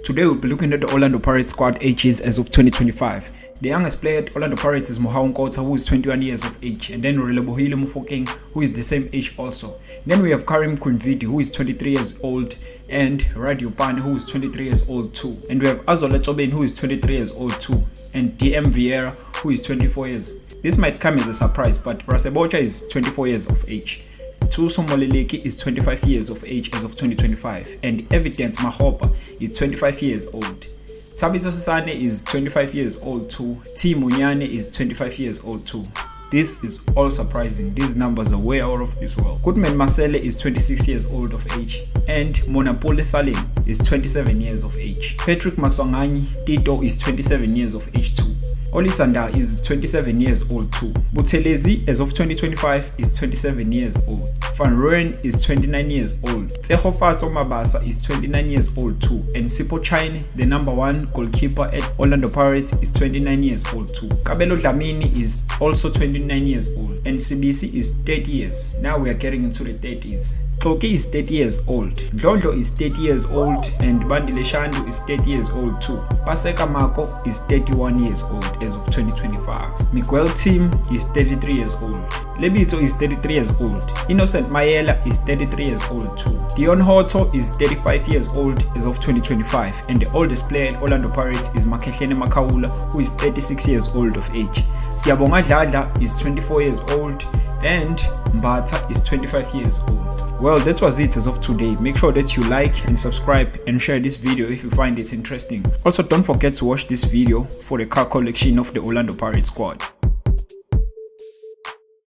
Today we'll be looking at the Orlando Pirates squad ages as of 2025. The youngest player at Orlando Pirates is Mohaung Kota, who is 21 years of age, and then Relebohile Mofokeng, who is the same age also. Then we have Karim Kunvidi, who is 23 years old, and Radio Pan, who is 23 years old too. And we have Azola Chobeni, who is 23 years old too, and DM Vieira, who is 24 years. This might come as a surprise, but Rasebocha is 24 years of age. Thuso Moleleki is 25 years of age as of 2025, and Evidence Mahopa is 25 years old. Thabiso Sisane is 25 years old too. T Munyane is 25 years old too. This is all surprising. These numbers are way out of this world. Goodman Masele is 26 years old of age, and Monapole Salim is 27 years of age. Patrick Maswanganyi Tito is 27 years of age too. Olisanda is 27 years old too. Buthelezi as of 2025 is 27 years old. Van Rooyen is 29 years old. Tsehofatso Mabasa is 29 years old too. And Sipho Chine, the number 1 goalkeeper at Orlando Pirates, is 29 years old too. Kabelo Dlamini is also 29 years old. And Sibisi is 30 years. Now we are getting into the 30s. Toki is 30 years old, Dlondlo is 30 years old, and Bandile Shandu is 30 years old too. Paseka Mako is 31 years old as of 2025. Miguel Tim is 33 years old. Lebito is 33 years old. Innocent Mayela is 33 years old too. Dion Hoto is 35 years old as of 2025, and the oldest player at Orlando Pirates is Makehlene Makaula, who is 36 years old of age. Siyabonga Dladla is 24 years old, and Mbata is 25 years old. Well, that was it as of today. Make sure that you like and subscribe and share this video if you find it interesting. Also, don't forget to watch this video for the car collection of the Orlando Pirates squad.